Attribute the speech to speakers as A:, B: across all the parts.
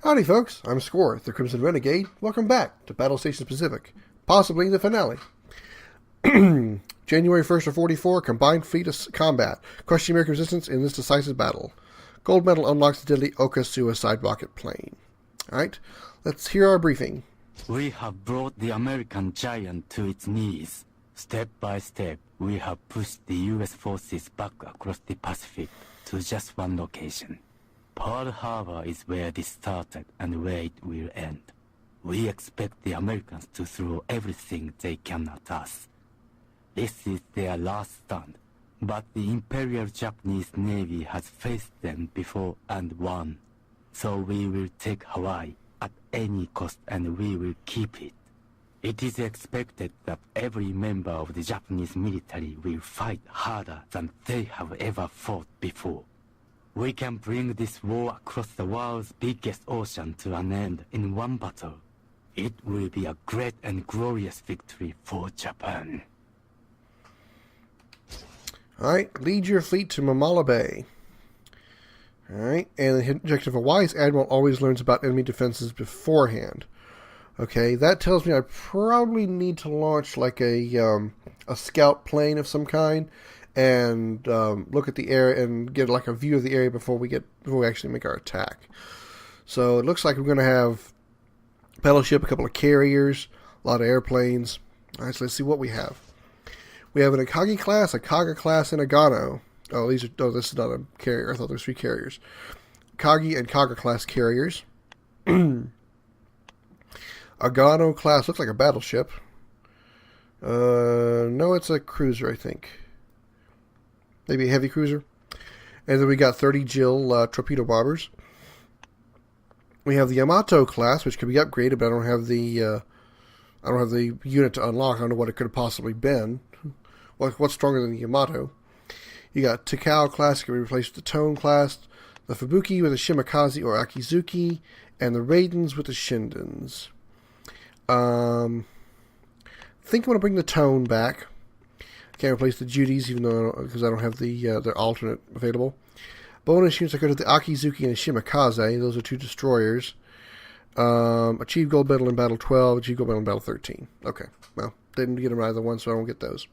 A: Howdy folks, I'm Scoryth, the Crimson Renegade. Welcome back to Battlestations Pacific, possibly the finale. January 1st of 44, Combined Fleet Combat. Crush the American resistance in this decisive battle. Gold medal unlocks the deadly Oka suicide rocket plane. Alright, let's hear our briefing.
B: We have brought the American giant to its knees. Step by step, we have pushed the US forces back across the Pacific to just one location. Pearl Harbor is where this started and where it will end. We expect the Americans to throw everything they can at us. This is their last stand, but the Imperial Japanese Navy has faced them before and won. So we will take Hawaii at any cost and we will keep it. It is expected that every member of the Japanese military will fight harder than they have ever fought before. We can bring this war across the world's biggest ocean to an end in one battle. It will be a great and glorious victory for Japan.
A: Alright, lead your fleet to Mamala Bay. Alright, and the objective: a wise admiral always learns about enemy defenses beforehand. Okay, that tells me I probably need to launch like a scout plane of some kind and look at the area and get like a view of the area before we actually make our attack. So it looks like we're going to have a battleship, a couple of carriers, a lot of airplanes. All right, so let's see what we have. We have an Akagi class, a Kaga class, and a Gano. Oh, this is not a carrier. I thought there were 3 carriers. Akagi and Kaga class carriers. A Gano class looks like a battleship. No, it's a cruiser, I think. Maybe a heavy cruiser. And then we got 30 Jill torpedo bombers. We have the Yamato class, which can be upgraded, but I don't have the unit to unlock. I don't know what it could have possibly been. What's stronger than the Yamato? You got Takao class, can be replaced with the Tone class, the Fubuki with the Shimakaze or Akizuki, and the Raidens with the Shindens. I think I'm going to bring the Tone back. Can't replace the Judys, even though because I don't have the alternate available. Bonus units I go to the Akizuki and the Shimakaze. Those are 2 destroyers. Achieve gold medal in battle 12. Achieve gold medal in battle 13. Okay, well, didn't get them either one, so I don't get those.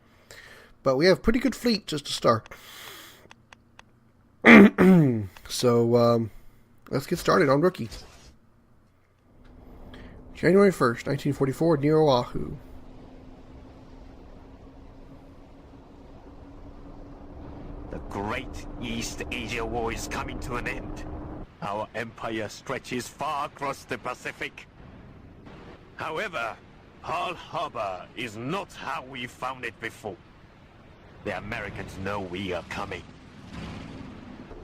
A: But we have pretty good fleet just to start. So let's get started on Rookie. January 1st, 1944, near Oahu.
C: The Great East Asia War is coming to an end. Our empire stretches far across the Pacific. However, Pearl Harbor is not how we found it before. The Americans know we are coming.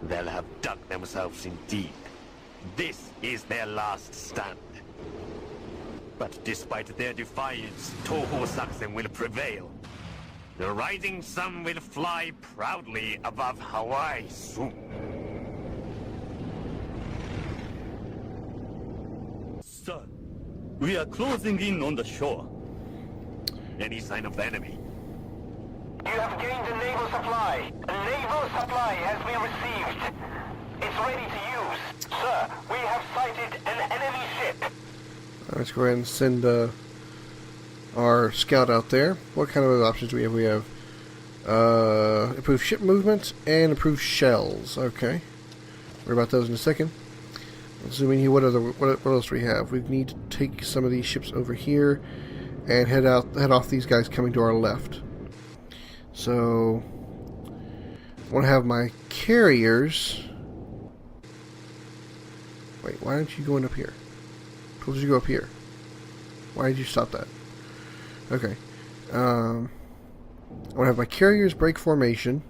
C: They'll have dug themselves in deep. This is their last stand. But despite their defiance, Toho Saxon will prevail. The rising sun will fly proudly above Hawaii soon.
D: Sir, we are closing in on the shore.
C: Any sign of the enemy?
E: You have gained a naval supply. A naval supply has been received. It's ready to use. Sir, we have sighted an enemy ship.
A: Let's go ahead and send our scout out there. What kind of options do we have? We have improved ship movement and improved shells. Okay. Worry about those in a second. Zoom in here. What else do we have? We need to take some of these ships over here and head off these guys coming to our left. So I want to have my carriers. Wait, why aren't you going up here? I told you to go up here. Why did you stop that? Okay. I want to have my carriers break formation.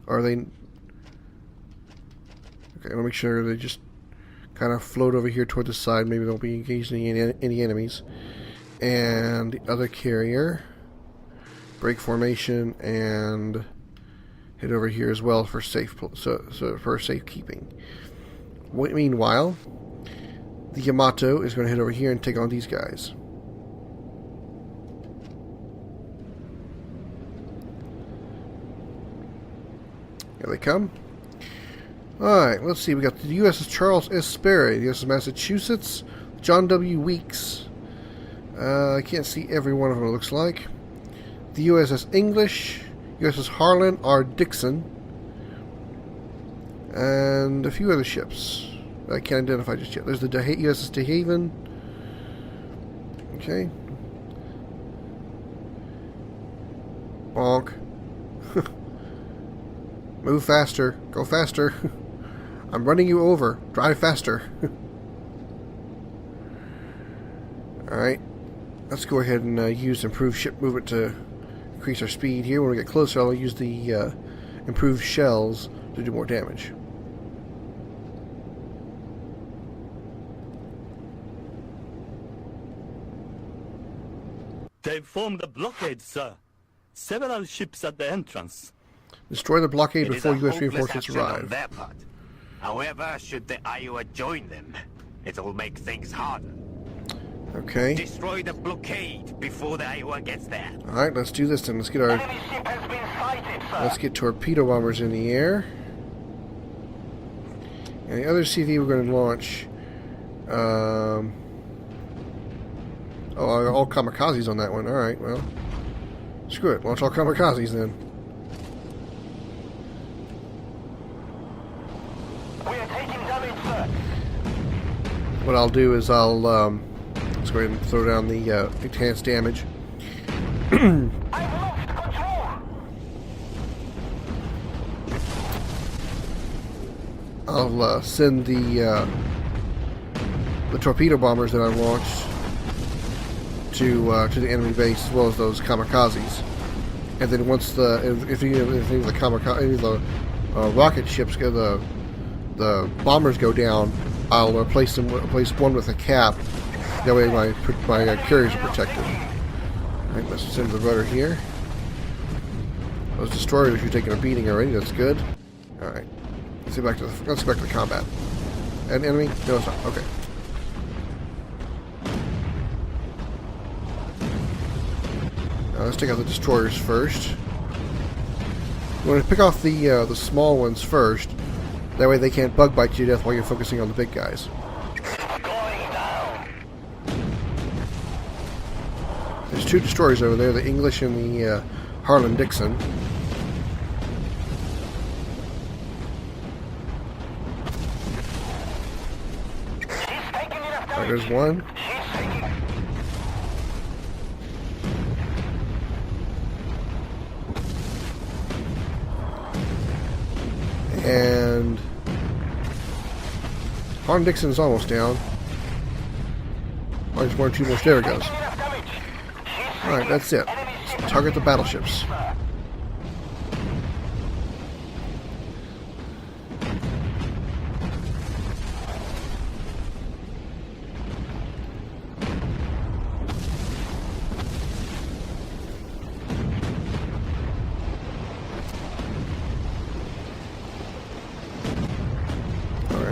A: Are they... Okay, I want to make sure they just kind of float over here toward the side. Maybe they'll be engaged in any enemies. And the other carrier... break formation and head over here as well for for safekeeping. Meanwhile, the Yamato is going to head over here and take on these guys. Here they come. Alright, let's see. We got the USS Charles S. Sperry, the USS Massachusetts, John W. Weeks. I can't see every one of them, it looks like. The USS English, USS Harlan R. Dixon, and a few other ships that I can't identify just yet. There's the USS De Haven. Okay. Bonk. Move faster. Go faster. I'm running you over. Drive faster. Alright. Let's go ahead and use improved ship movement to increase our speed here. When we get closer, I'll use the improved shells to do more damage.
D: They've formed a blockade, sir. Several ships at the entrance.
A: Destroy the blockade
C: It is
A: before
C: a
A: U.S.
C: hopeless
A: reinforcements
C: action on
A: arrive.
C: their part. However, should the Iowa join them, it'll make things harder.
A: Okay.
C: Destroy the blockade before the Iowa gets there.
A: Alright, let's do this then. Let's get our...
E: Enemy ship has been sighted, sir.
A: Let's get torpedo bombers in the air. And the other CV we're going to launch... all kamikazes on that one. Alright, well... Screw it. Launch all kamikazes then.
E: We are taking damage, sir.
A: What I'll do is I'll... let's go ahead and throw down the enhanced damage.
E: I've lost control.
A: I'll send the torpedo bombers that I launched to the enemy base, as well as those kamikazes. And then once if any of the rocket ships go, the bombers go down, I'll replace one with a cap. That way my carriers are protected. Alright, let's send the rudder here. Those destroyers are taking a beating already. That's good. Alright, let's get back to the combat. An enemy? No, it's not. Okay. Now let's take out the destroyers first. You want to pick off the small ones first. That way they can't bug bite you to death while you're focusing on the big guys.
E: Going down.
A: There's two destroyers over there, the English and the Harlan Dixon.
E: She's taking enough damage.
A: Alright, there's one.
E: She's taking...
A: And Harlan Dixon's almost down. Oh, there's one or two more. There it goes.
E: enough damage. She's
A: Alright, that's it. Let's target the battleships.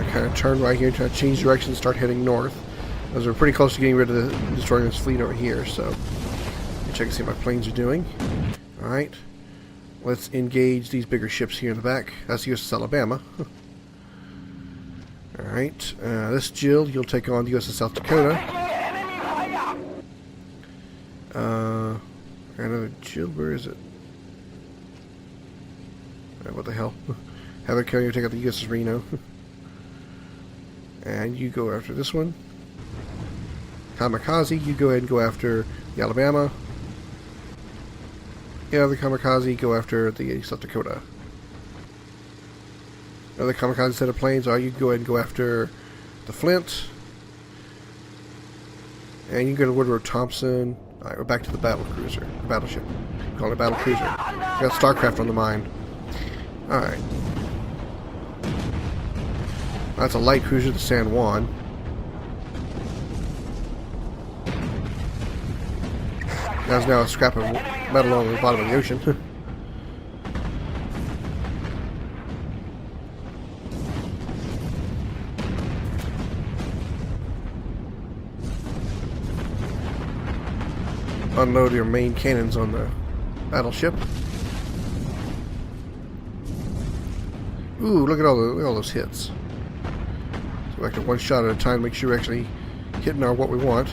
A: Kind of turn right here, try to change direction and start heading north. As we're pretty close to getting rid of destroying this fleet over here, so let me check and see what my planes are doing. Alright. Let's engage these bigger ships here in the back. That's USS Alabama. Alright. This Jill, you'll take on the USS South Dakota.
E: enemy fire.
A: Another Jill, where is it? What the hell? Have it carrier take out the USS Reno. And you go after this one. Kamikaze, you go ahead and go after the Alabama. Yeah, the Kamikaze, go after the South Dakota. Another Kamikaze set of planes, you can go ahead and go after the Flint. And you can go to Woodrow Thompson. Alright, we're back to the battle cruiser. Battleship. Call it a battle cruiser. We got StarCraft on the mind. Alright. That's a light cruiser, the San Juan. That's now a scrap of metal on the bottom of the ocean. Unload your main cannons on the battleship. Ooh, look at all those hits. So I can one shot at a time, make sure we're actually hitting our what we want.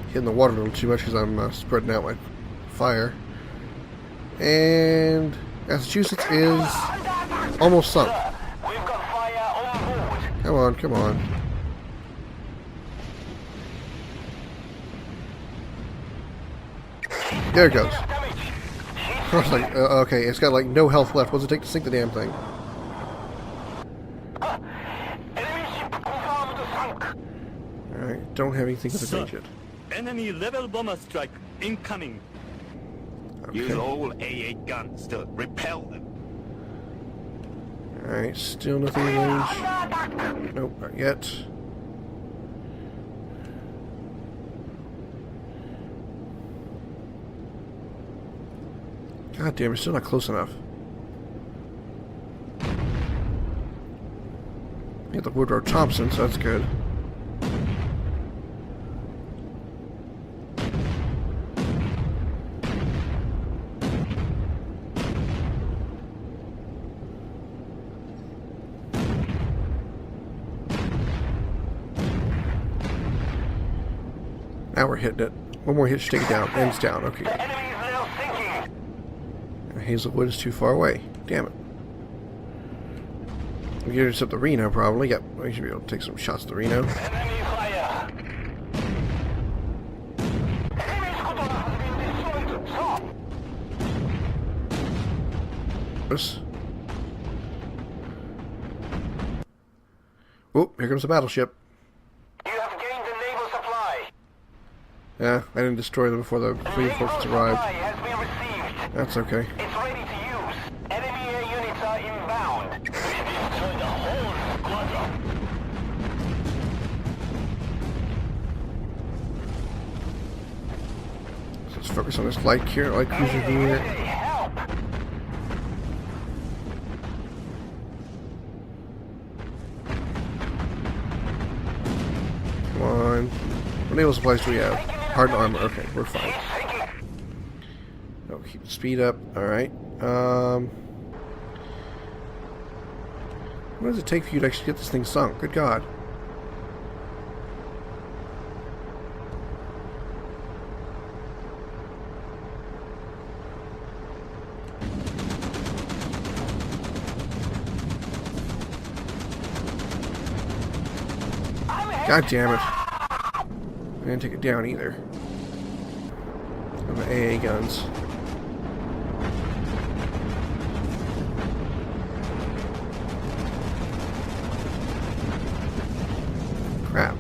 A: Hitting the water a little too much because I'm spreading out my fire. And Massachusetts is almost sunk.
E: We've got fire on board.
A: Come on, come on. There it goes. I was like, okay, it's got like no health left. What's it take to sink the damn thing?
E: Enemy ship confirmed sunk.
A: Alright, don't have anything with the
D: Sir,
A: range yet.
D: enemy level bomber strike incoming.
C: Use
A: Okay.
C: all A8 guns to repel them.
A: Alright, still nothing in range. Nope, not yet. God damn, we're still not close enough. We got the Woodrow Thompson, so that's good. Now we're hitting it. One more hit should take it down. Ends down. Okay.
E: The enemy is now sinking.
A: Hazelwood is too far away. Damn it. We can intercept the Reno, probably. Yep, we should be able to take some shots at the Reno.
E: Enemy fire. Enemy squadron has been destroyed. Stop.
A: This. Oh, here comes the battleship.
E: You have gained a naval supply.
A: Yeah, I didn't destroy them before the reinforcements
E: Naval
A: arrived.
E: supply has been received.
A: That's okay.
E: It's ready to use. Enemy air units are inbound. We destroyed the whole squadron.
A: So let's focus on this light cruiser here.
E: Hey, help!
A: Come on. What naval supplies do we have? Hardened armor. Okay, we're fine. Oh, keep the speed up. Alright. What does it take for you to actually get this thing sunk? Good God. God damn it. I didn't take it down either. And the AA guns. Crap.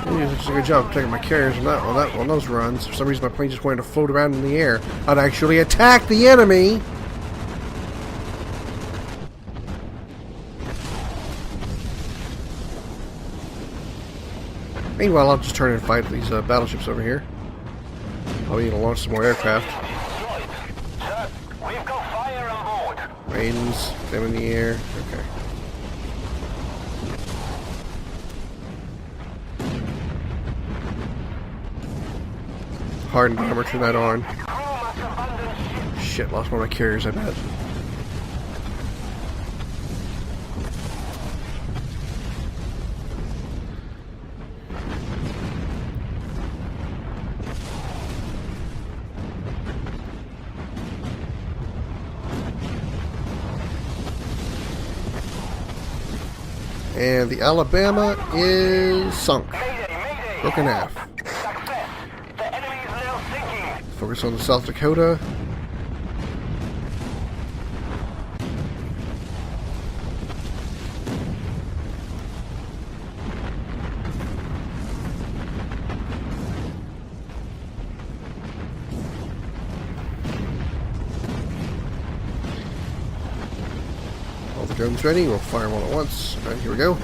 A: You did such a good job of taking my carriers on those runs. For some reason my plane just wanted to float around in the air. I'd actually attack the enemy! Meanwhile, I'll just turn and fight these battleships over here. I'll need to launch some more aircraft.
E: Sir, we've got fire on board.
A: Raidens, them in the air. Okay. Hardened armor, turn that on.
E: Crew must abandon ship.
A: Shit, lost one of my carriers, I bet. And the Alabama is sunk.
E: Mayday, mayday.
A: Broken half.
E: Success. The enemy is now sinking.
A: Focus on the South Dakota. All the guns ready. We'll fire them all at once. All right, here we go.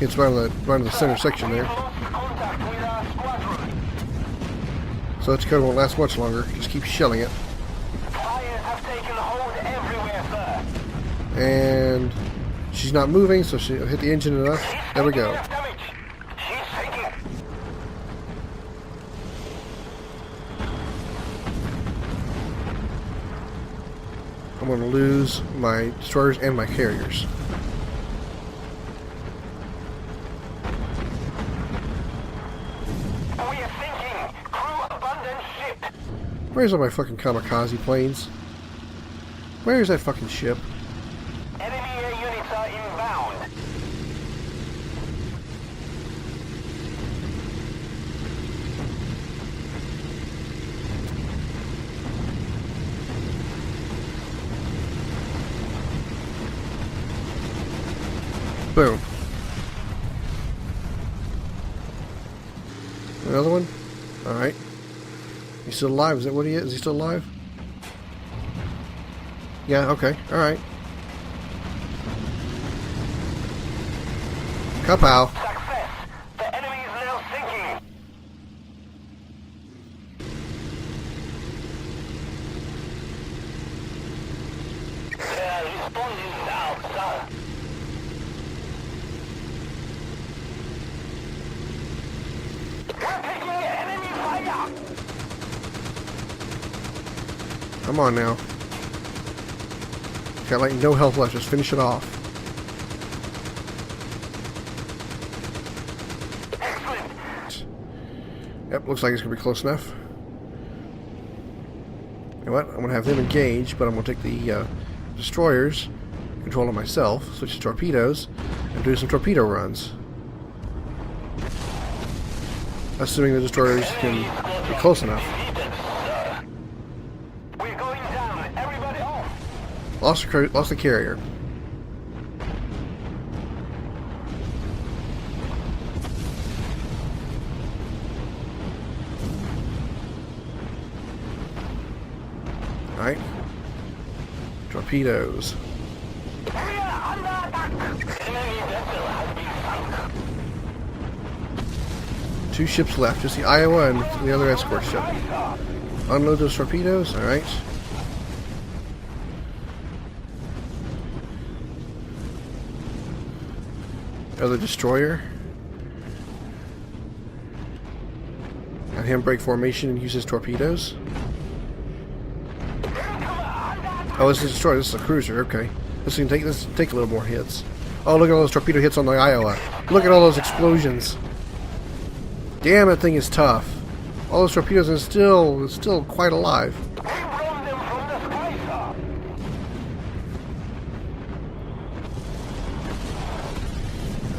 A: It's right on the center section there.
E: Lost contact with our squadron.
A: So Dakota won't last much longer. Just keep shelling it.
E: Fires have taken hold everywhere, sir.
A: And she's not moving, so she'll hit the engine enough. There we go. I'm going to lose my destroyers and my carriers. Where's all my fucking kamikaze planes? Where's that fucking ship?
E: Enemy air units are inbound.
A: Boom. Another one? Alright. He's still alive. Is that what he is? Is he still alive? Yeah, okay. Alright. Kapow.
E: Success! The enemy is now sinking! They are responding now, sir. We're taking enemy fire!
A: Come on now. Got like no health left. Just finish it off.
E: Excellent!
A: Yep, looks like it's going to be close enough. You know what? I'm going to have them engage, but I'm going to take the destroyers, control them myself, switch to torpedoes, and do some torpedo runs. Assuming the destroyers can be close enough.
E: We're going down. Everybody off!
A: Lost the carrier. Alright. Torpedoes.
E: We are under attack! Enemy vessel has been sunk.
A: 2 ships left, just the Iowa and the other escort ship. Unload those torpedoes, alright. Another destroyer. Have him break formation and use his torpedoes. Oh, this is a destroyer, this is a cruiser, okay. This can take a little more hits. Oh, look at all those torpedo hits on the Iowa. Look at all those explosions. Damn, that thing is tough. All those torpedoes and it's still quite alive.
E: We blown them from the sky, sir!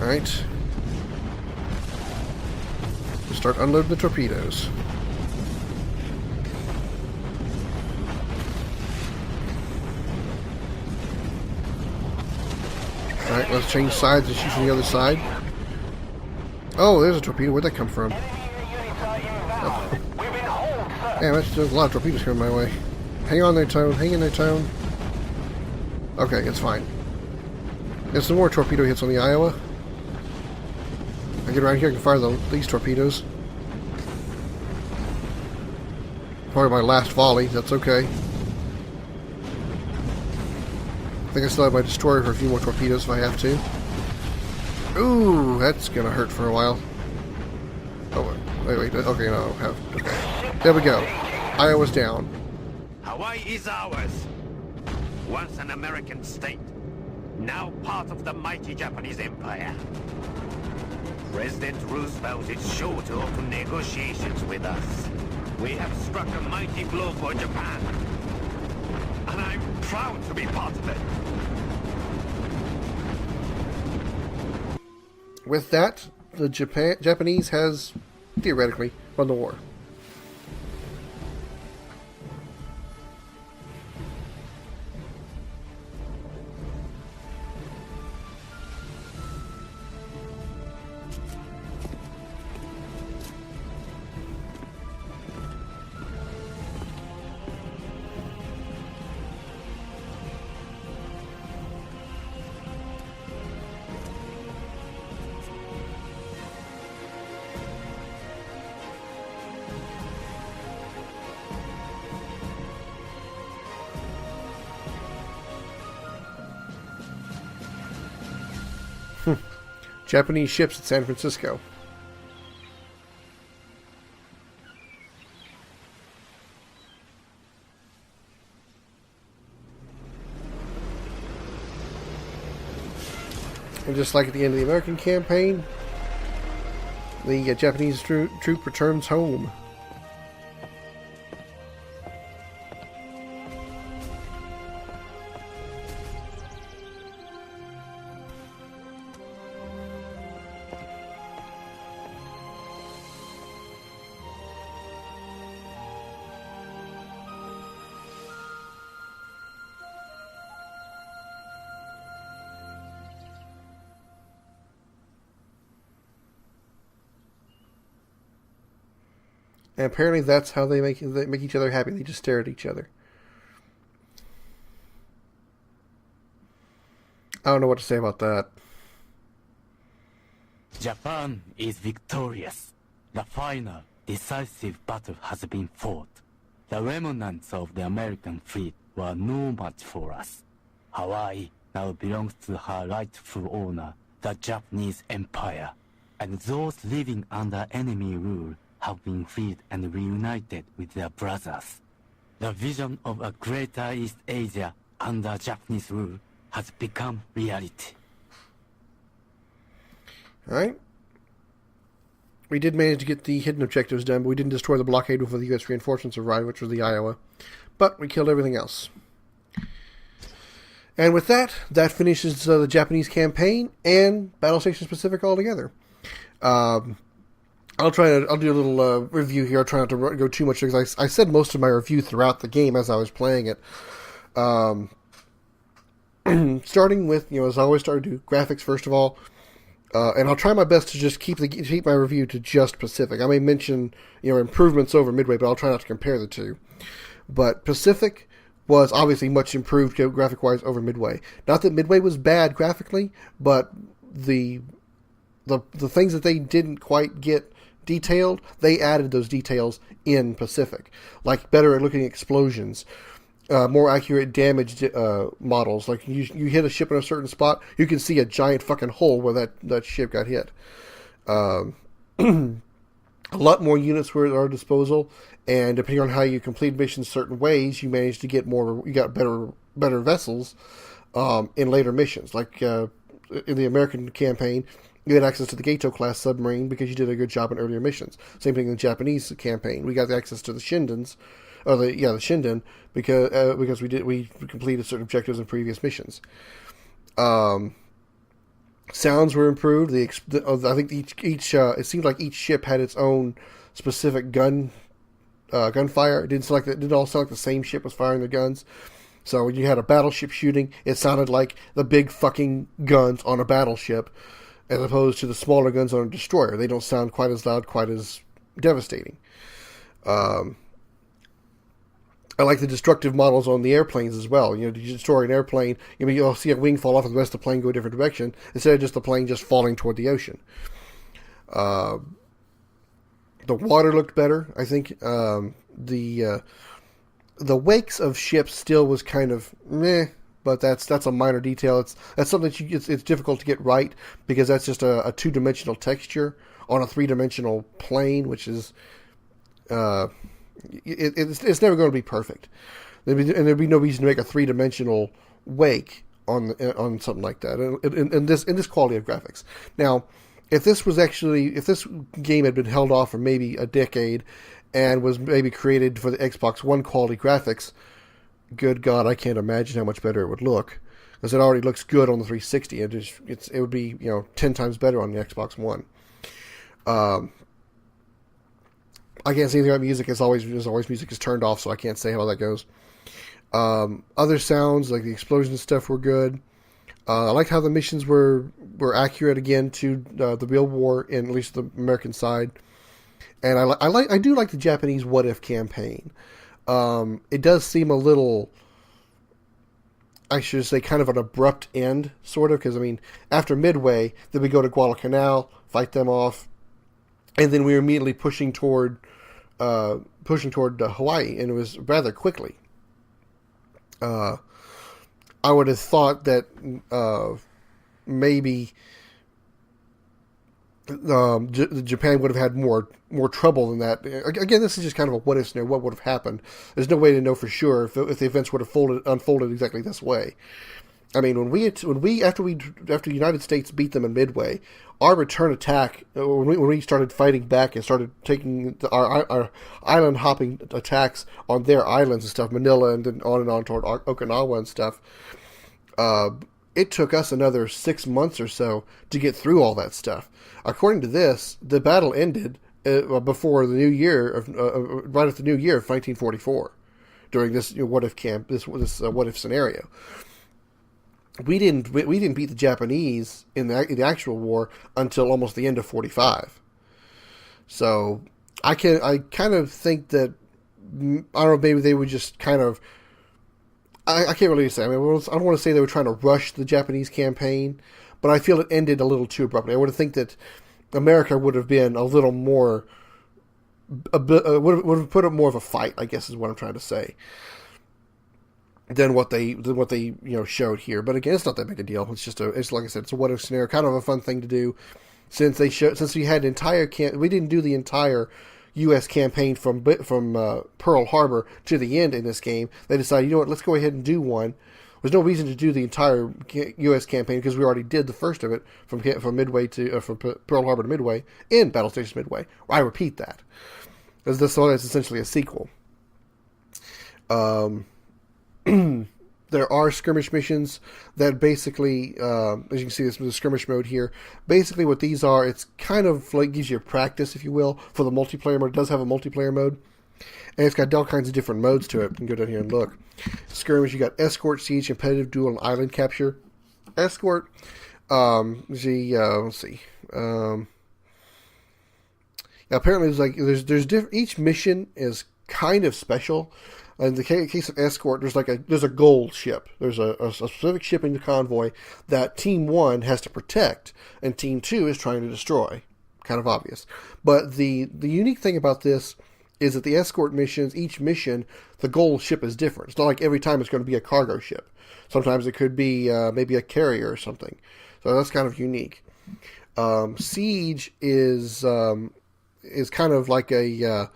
A: Alright. We'll start unloading the torpedoes. Alright, let's change sides and shoot from the other side. Oh, there's a torpedo. Where'd that come from?
E: Enemy air units are inbound. We've been holed, sir!
A: Damn, there's a lot of torpedoes coming my way. Hang on there, Tone. Hang in there, Tone. Okay, it's fine. There's some more torpedo hits on the Iowa. I get around here, I can fire these torpedoes. Probably my last volley. That's okay. I think I still have my destroyer for a few more torpedoes if I have to. Ooh, that's gonna hurt for a while. Oh, wait. Okay, no, I don't have. Okay. There we go. Iowa's down.
C: Hawaii is ours. Once an American state, now part of the mighty Japanese Empire. President Roosevelt is sure to open negotiations with us. We have struck a mighty blow for Japan. And I'm proud to be part of it.
A: With that, the Japanese has theoretically won the war. Japanese ships at San Francisco. And just like at the end of the American campaign, the Japanese troop returns home. And apparently that's how they make each other happy. They just stare at each other. I don't know what to say about that.
B: Japan is victorious. The final, decisive battle has been fought. The remnants of the American fleet were no match for us. Hawaii now belongs to her rightful owner, the Japanese Empire. And those living under enemy rule have been freed and reunited with their brothers. The vision of a greater East Asia under Japanese rule has become reality.
A: Alright. We did manage to get the hidden objectives done, but we didn't destroy the blockade before the U.S. reinforcements arrived, which was the Iowa. But we killed everything else. And with that, that finishes the Japanese campaign and Battlestations Pacific altogether. I'll do a little review here. I'll try not to go too much because I said most of my review throughout the game as I was playing it. Starting with, as I always start to do, graphics first of all. And I'll try my best to just keep my review to just Pacific. I may mention, improvements over Midway, but I'll try not to compare the two. But Pacific was obviously much improved graphic-wise over Midway. Not that Midway was bad graphically, but the things that they didn't quite get detailed, they added those details in Pacific. Like better at looking explosions, more accurate damage models. Like you hit a ship in a certain spot, you can see a giant fucking hole where that ship got hit. A lot more units were at our disposal, and depending on how you complete missions certain ways, you managed to get more. You got better vessels in later missions. Like in the American campaign, you had access to the Gato class submarine because you did a good job in earlier missions. Same thing in the Japanese campaign. We got the access to the Shindens, the Shinden, because we completed certain objectives in previous missions. Sounds were improved. I think each it seemed like each ship had its own specific gunfire. It didn't all sound like the same ship was firing the guns. So when you had a battleship shooting, it sounded like the big fucking guns on a battleship, as opposed to the smaller guns on a destroyer. They don't sound quite as loud, quite as devastating. I like the destructive models on the airplanes as well. You destroy an airplane, you'll see a wing fall off and the rest of the plane go a different direction, instead of just the plane just falling toward the ocean. The water looked better. I think the wakes of ships still was kind of meh, but that's a minor detail. That's something that it's difficult to get right because that's just a two-dimensional texture on a three-dimensional plane, which is it's never going to be perfect. There'd be no reason to make a three-dimensional wake on something like that in this quality of graphics. Now, if this game had been held off for maybe a decade and was maybe created for the Xbox One quality graphics, good God, I can't imagine how much better it would look, because it already looks good on the 360. It would be 10 times better on the Xbox One. I can't say anything about music. As always, music is turned off, so I can't say how that goes. Other sounds, like the explosion stuff, were good. I liked how the missions were accurate again to the real war, in at least the American side. And I do like the Japanese What If campaign. It does seem a little, I should say, kind of an abrupt end, sort of, because after Midway, then we go to Guadalcanal, fight them off, and then we were immediately pushing toward Hawaii, and it was rather quickly. I would have thought that maybe Japan would have had more trouble than that. Again, this is just kind of a what if scenario. What would have happened? There's no way to know for sure if the events would have unfolded exactly this way. I mean, after the United States beat them in Midway, our return attack, when we started fighting back and started taking our island hopping attacks on their islands and stuff, Manila and then on toward Okinawa and stuff, it took us another 6 months or so to get through all that stuff. According to this, the battle ended before the new year, right at the new year of 1944, during this what if scenario. We didn't beat the Japanese in the actual war until almost the end of 45. So I kind of think that, I don't know, maybe they would just kind of, I can't really say. I mean, I don't want to say they were trying to rush the Japanese campaign, but I feel it ended a little too abruptly. I would think that America would have been a little more, would have put up more of a fight, I guess is what I'm trying to say, than what they showed here. But again, it's not that big a deal. It's like I said, it's a what if scenario, kind of a fun thing to do, since we had we didn't do the entire U.S. campaign from Pearl Harbor to the end in this game. They decided, you know what, let's go ahead and do one. There's no reason to do the entire U.S. campaign because we already did the first of it from Midway to from Pearl Harbor to Midway in Battlestations Midway. I repeat that, as this one is essentially a sequel. There are skirmish missions that basically, as you can see, this is the skirmish mode here. Basically, what these are, it's kind of like gives you a practice, if you will, for the multiplayer mode. It does have a multiplayer mode, and it's got all kinds of different modes to it. You can go down here and look. Skirmish, you got escort, siege, competitive, duel, and island capture. Escort, let's see. Apparently, there's each mission is kind of special. In the case of escort, there's a goal ship. There's a specific ship in the convoy that Team 1 has to protect, and Team 2 is trying to destroy. Kind of obvious. But the unique thing about this is that the escort missions, each mission, the goal ship is different. It's not like every time it's going to be a cargo ship. Sometimes it could be maybe a carrier or something. So that's kind of unique. Siege is kind of like a...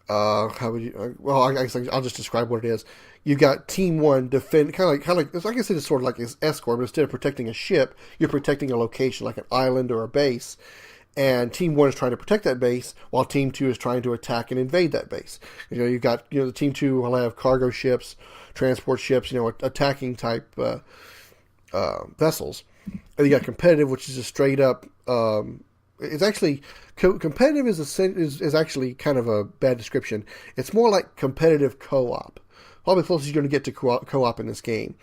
A: how would you? Well, I guess I'll just describe what it is. You got Team 1 defend, kind of like. I guess it's sort of like an escort, but instead of protecting a ship, you're protecting a location, like an island or a base. And Team 1 is trying to protect that base, while Team 2 is trying to attack and invade that base. You got the Team 2 will have cargo ships, transport ships, attacking type vessels. And you got competitive, which is a straight up. It's actually competitive is actually kind of a bad description. It's more like competitive co-op. Probably the closest you're going to get to co-op in this game.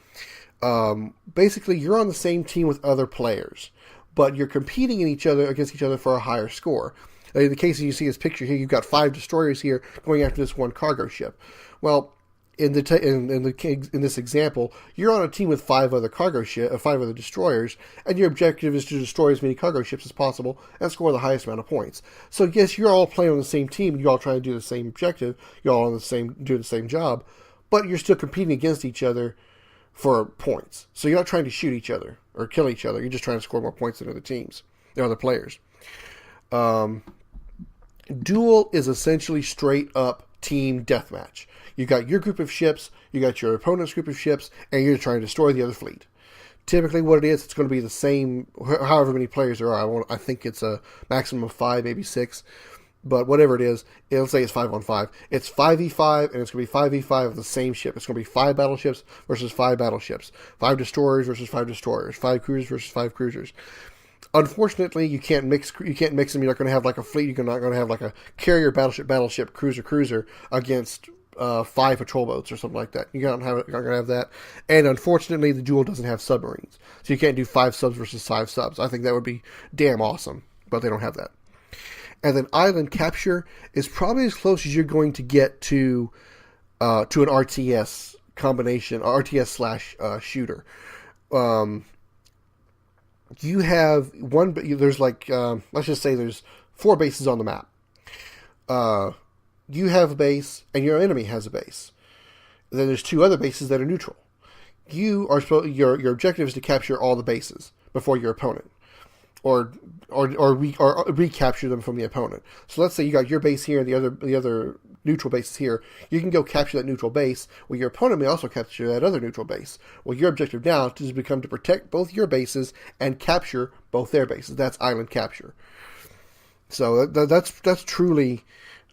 A: Basically, you're on the same team with other players, but you're competing against each other for a higher score. In the case you see this picture here, you've got 5 destroyers here going after this one cargo ship. Well, in this example, you're on a team with 5 other 5 other destroyers, and your objective is to destroy as many cargo ships as possible and score the highest amount of points. So yes, you're all playing on the same team, and you're all trying to do the same objective, you're all doing the same job, but you're still competing against each other for points. So you're not trying to shoot each other or kill each other. You're just trying to score more points than the other players. Duel is essentially straight up team deathmatch. You got your group of ships, you got your opponent's group of ships, and you're trying to destroy the other fleet. Typically what it is, it's going to be the same, however many players there are. I think it's a maximum of 5, maybe 6. But whatever it is, let's say it's 5-on-5. It's 5v5, and it's going to be 5v5 of the same ship. It's going to be 5 battleships versus 5 battleships. 5 destroyers versus 5 destroyers. 5 cruisers versus 5 cruisers. Unfortunately, you can't mix them. You're not going to have like a fleet. You're not going to have like a carrier, battleship, cruiser against 5 patrol boats or something like that. You're not going to have that. And unfortunately, the duel doesn't have submarines. So you can't do 5 subs versus 5 subs. I think that would be damn awesome, but they don't have that. And then island capture is probably as close as you're going to get to an RTS combination, RTS / shooter. You have there's like, let's just say there's 4 bases on the map. You have a base, and your enemy has a base. Then there's 2 other bases that are neutral. Your objective is to capture all the bases before your opponent. Or or recapture them from the opponent. So let's say you got your base here and the other neutral base is here. You can go capture that neutral base. Well, your opponent may also capture that other neutral base. Well, your objective now is become to protect both your bases and capture both their bases. That's island capture. So that's truly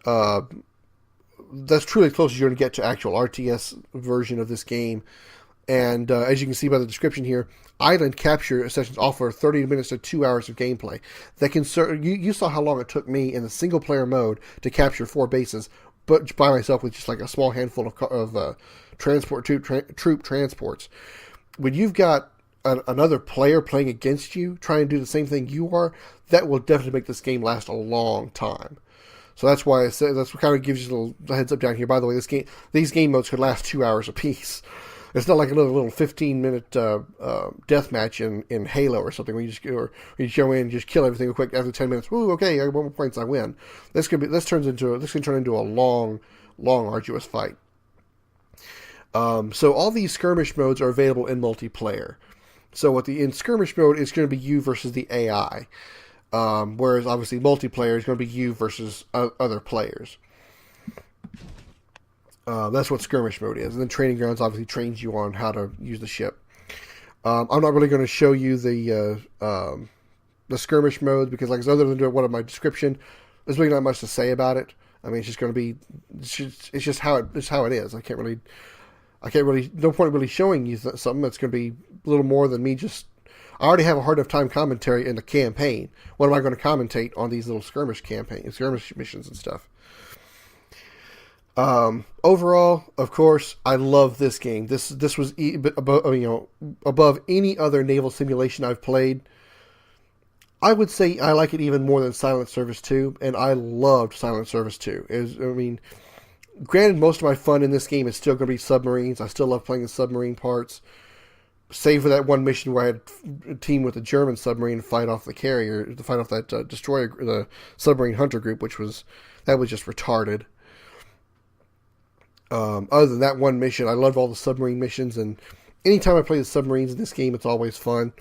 A: as close as you're going to get to actual RTS version of this game. And as you can see by the description here, island capture sessions offer 30 minutes to 2 hours of gameplay. That can you saw how long it took me in the single player mode to capture 4 bases, but by myself with just like a small handful of troop transports. When you've got another player playing against you, trying to do the same thing you are, that will definitely make this game last a long time. So that's why I said that's what kind of gives you a little heads up down here. By the way, these game modes could last 2 hours apiece. It's not like another little 15-minute death match in Halo or something where you just go in and just kill everything real quick after 10 minutes. Ooh, okay, I got 1 more points, I win. This can turn into a long, arduous fight. So all these skirmish modes are available in multiplayer. So in skirmish mode, it's going to be you versus the AI, whereas obviously multiplayer is going to be you versus other players. That's what skirmish mode is. And then training grounds obviously trains you on how to use the ship. I'm not really going to show you the skirmish mode because, like, other than what in my description, there's really not much to say about it. I mean, it's just going to be, it's just how it is. I can't really, no point really showing you something that's going to be a little more than me just. I already have a hard enough time commentary in the campaign. What am I going to commentate on these little skirmish missions and stuff? Overall, of course, I love this game. This was above any other naval simulation I've played. I would say I like it even more than Silent Service 2, and I loved Silent Service 2. Granted, most of my fun in this game is still going to be submarines. I still love playing the submarine parts. Save for that one mission where I had a team with a German submarine fight off the carrier, to fight off that destroyer, the submarine hunter group, that was just retarded. Other than that one mission, I love all the submarine missions, and anytime I play the submarines in this game, it's always fun.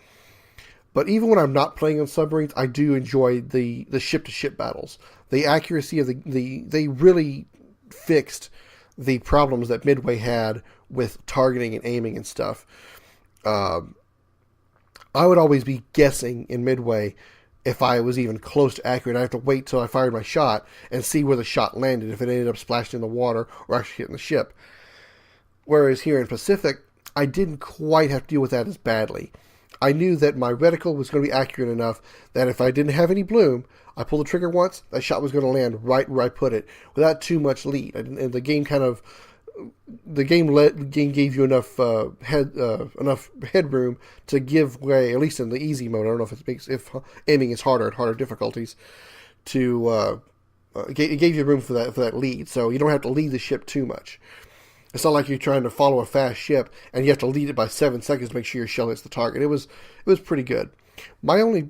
A: But even when I'm not playing on submarines, I do enjoy the ship-to-ship battles. The accuracy of they really fixed the problems that Midway had with targeting and aiming and stuff. I would always be guessing in Midway if I was even close to accurate. I have to wait till I fired my shot and see where the shot landed, if it ended up splashing in the water or actually hitting the ship. Whereas here in Pacific, I didn't quite have to deal with that as badly. I knew that my reticle was going to be accurate enough that if I didn't have any bloom, I pulled the trigger once, that shot was going to land right where I put it without too much lead. And the game gave you enough headroom to give way, at least in the easy mode. I don't know if aiming is harder at harder difficulties. It gave you room for that lead, so you don't have to lead the ship too much. It's not like you're trying to follow a fast ship and you have to lead it by 7 seconds to make sure your shell hits the target. It was pretty good. My only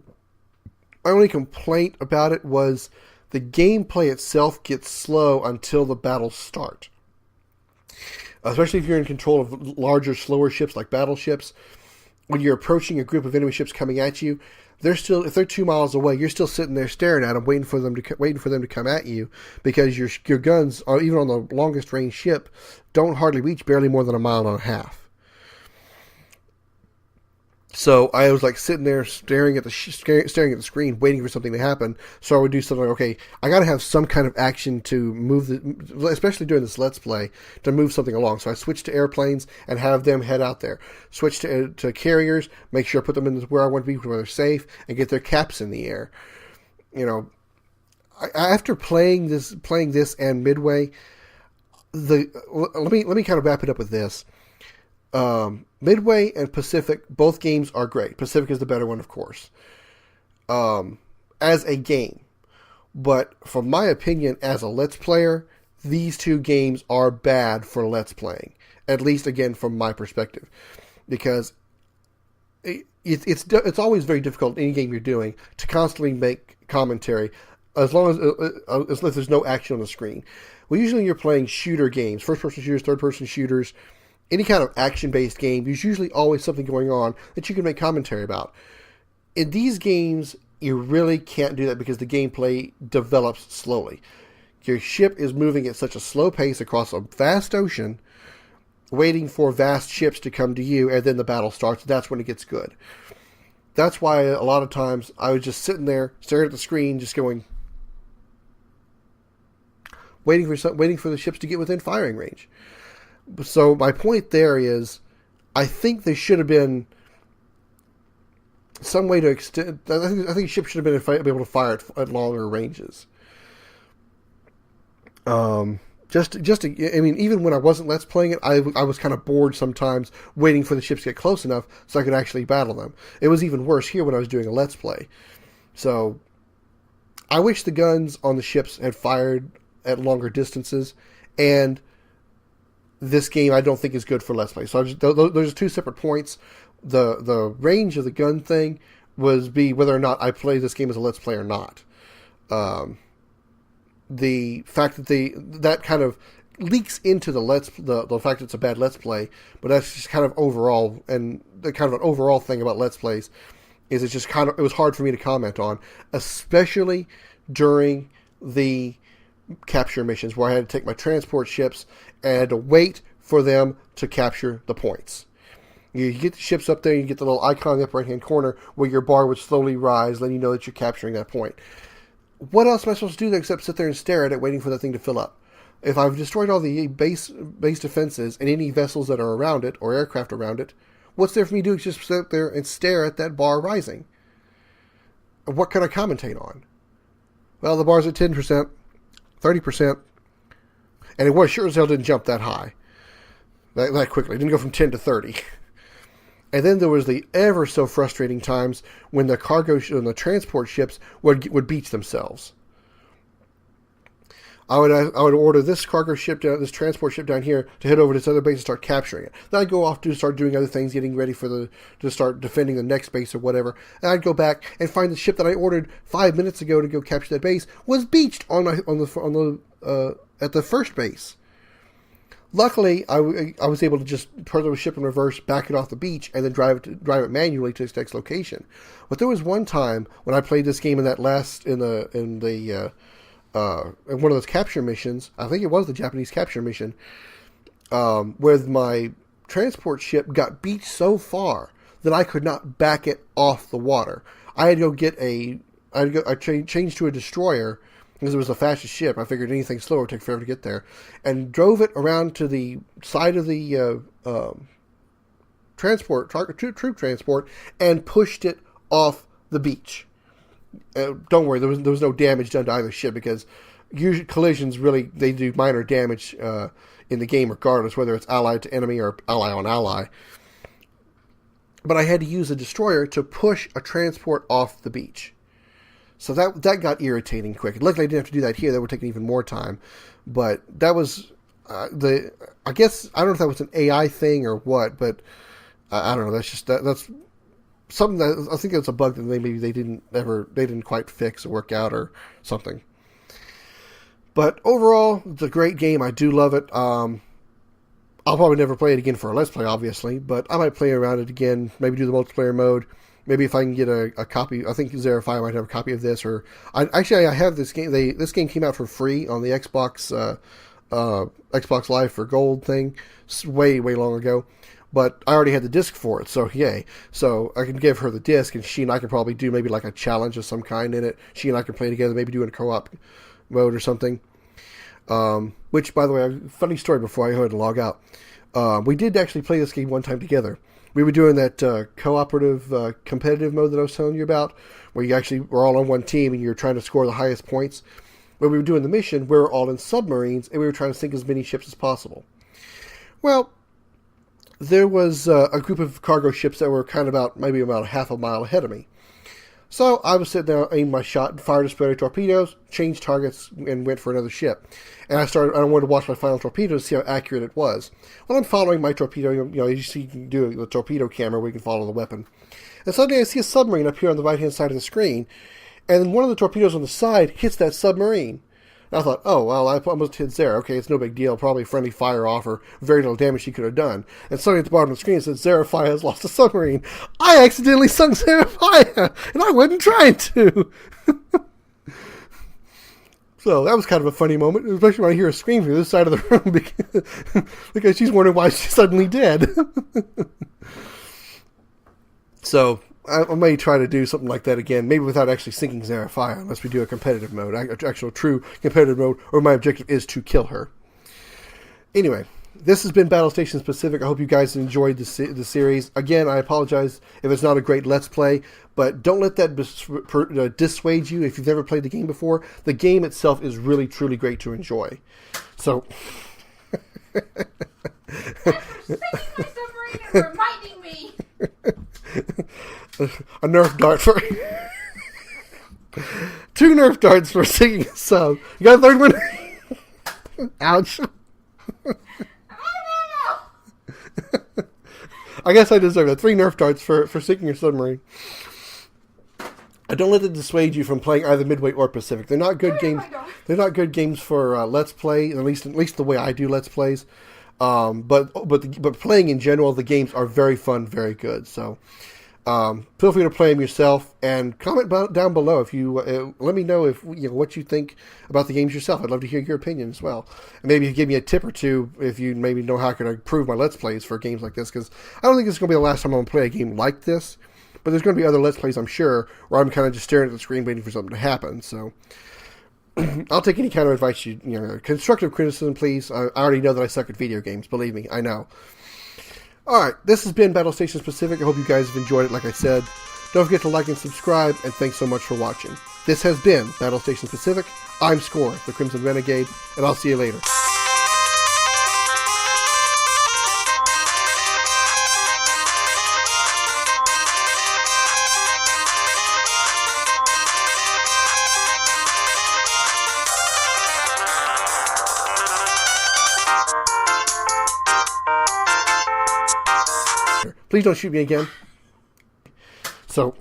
A: complaint about it was the gameplay itself gets slow until the battles start. Especially if you're in control of larger, slower ships like battleships. When you're approaching a group of enemy ships coming at you, if they're 2 miles away, you're still sitting there staring at them, waiting for them to come at you, because your guns, even on the longest range ship, don't hardly reach barely more than 1.5 miles. So I was like sitting there staring at the screen, waiting for something to happen. So I would do something like, okay, I got to have some kind of action to move especially during this Let's Play, to move something along. So I switched to airplanes and have them head out there. Switch to carriers, make sure I put them in where I want to be, where they're safe, and get their caps in the air. After playing this and Midway, let me kind of wrap it up with this. Midway and Pacific, both games are great. Pacific is the better one, of course, as a game. But from my opinion, as a Let's Player, these two games are bad for Let's Playing. At least, again, from my perspective. Because it's always very difficult in any game you're doing to constantly make commentary as long as there's no action on the screen. Well, usually you're playing shooter games, first-person shooters, third-person shooters, any kind of action-based game, there's usually always something going on that you can make commentary about. In these games, you really can't do that because the gameplay develops slowly. Your ship is moving at such a slow pace across a vast ocean, waiting for vast ships to come to you, and then the battle starts. That's when it gets good. That's why a lot of times I was just sitting there, staring at the screen, just going, waiting for the ships to get within firing range. So my point there is, I think there should have been some way to extend. I think ships should have been able to fire at longer ranges. I mean, even when I wasn't Let's playing it, I was kind of bored sometimes waiting for the ships to get close enough so I could actually battle them. It was even worse here when I was doing a Let's Play. So, I wish the guns on the ships had fired at longer distances, and this game I don't think is good for Let's Play. So, those are two separate points. The range of the gun thing was whether or not I play this game as a Let's Play or not. The fact that that kind of leaks into the fact it's a bad Let's Play, but that's just kind of overall, and the kind of an overall thing about Let's Plays is it was hard for me to comment on, especially during the capture missions where I had to take my transport ships and I had to wait for them to capture the points. You get the ships up there, you get the little icon in the upper right-hand corner where your bar would slowly rise, letting you know that you're capturing that point. What else am I supposed to do except sit there and stare at it, waiting for that thing to fill up? If I've destroyed all the base defenses and any vessels that are around it, or aircraft around it, what's there for me to do? Just sit there and stare at that bar rising. What can I commentate on? Well, the bar's at 10%, 30%, and it sure as hell didn't jump that high, that quickly. It didn't go from 10 to 30. And then there was the ever so frustrating times when the and the transport ships would beach themselves. I would order this cargo ship down, this transport ship down here to head over to this other base and start capturing it. Then I'd go off to start doing other things, getting ready to start defending the next base or whatever. And I'd go back and find the ship that I ordered 5 minutes ago to go capture that base was beached at the first base. Luckily, I was able to just put the ship in reverse, back it off the beach, and then drive it manually to its next location. But there was one time when I played this game in one of those capture missions. I think it was the Japanese capture mission, where my transport ship got beached so far that I could not back it off the water. I had to go I changed to a destroyer. Because it was the fastest ship, I figured anything slower would take forever to get there, and drove it around to the side of the troop transport, and pushed it off the beach. Don't worry, there was no damage done to either ship, because usually collisions they do minor damage in the game, regardless whether it's allied to enemy or ally on ally. But I had to use a destroyer to push a transport off the beach. So that got irritating quick. Luckily, I didn't have to do that here. That would take even more time. But that was I guess I don't know if that was an AI thing or what. But I don't know. That's something that I think that's a bug that maybe they didn't quite fix or work out or something. But overall, it's a great game. I do love it. I'll probably never play it again for a Let's Play, obviously. But I might play around it again. Maybe do the multiplayer mode. Maybe if I can get a copy, I think Zerify might have a copy of this. Or I have this game. This game came out for free on the Xbox Live for Gold thing, way long ago. But I already had the disc for it, so yay! So I can give her the disc, and she and I can probably do maybe like a challenge of some kind in it. She and I can play together, maybe do it in co-op mode or something. Which, by the way, funny story before I go ahead and log out. We did actually play this game one time together. We were doing that cooperative competitive mode that I was telling you about, where you actually were all on one team and you're trying to score the highest points. When we were doing the mission, we were all in submarines and we were trying to sink as many ships as possible. Well, there was a group of cargo ships that were kind of maybe about a half a mile ahead of me. So I was sitting there, aimed my shot, fired a spray of torpedoes, changed targets, and went for another ship. And I wanted to watch my final torpedo to see how accurate it was. Well, I'm following my torpedo, you see you can do the torpedo camera where you can follow the weapon. And suddenly I see a submarine up here on the right-hand side of the screen, and then one of the torpedoes on the side hits that submarine. I thought, oh, well, I almost hit Zara. Okay, it's no big deal. Probably friendly fire off or very little damage she could have done. And suddenly at the bottom of the screen it said, Zarafaya has lost a submarine. I accidentally sunk Zarafaya, and I wasn't trying to. So that was kind of a funny moment, especially when I hear her scream from this side of the room because she's wondering why she's suddenly dead. So I may try to do something like that again, maybe without actually sinking Zarafaya, unless we do a competitive mode, actual true competitive mode, or my objective is to kill her. Anyway, this has been Battlestations Pacific. I hope you guys enjoyed the series. Again, I apologize if it's not a great Let's Play, but don't let that dissuade you if you've never played the game before. The game itself is really, truly great to enjoy. So...
F: Thanks for singing my submarine and reminding me.
A: A Nerf dart for... 2 Nerf darts for singing a sub. You got a third one? Ouch. I guess I deserve that. 3 Nerf darts for sinking your submarine. Don't let it dissuade you from playing either Midway or Pacific. They're not good games. They're not good games for Let's Play, at least the way I do Let's Plays. But playing in general, the games are very fun, very good. So feel free to play them yourself and comment down below if you let me know if what you think about the games yourself. I'd love to hear your opinion as well, and maybe give me a tip or two if you maybe know how I can improve my Let's Plays for games like this. Because I don't think this is going to be the last time I'm going to play a game like this. But there's going to be other Let's Plays, I'm sure, where I'm kind of just staring at the screen waiting for something to happen. So I'll take any kind of advice, constructive criticism, please. I already know that I suck at video games. Believe me, I know. All right, this has been Battlestations Pacific. I hope you guys have enjoyed it, like I said. Don't forget to like and subscribe, and thanks so much for watching. This has been Battlestations Pacific. I'm Scoryth, the Crimson Renegade, and I'll see you later. Please don't shoot me again. So...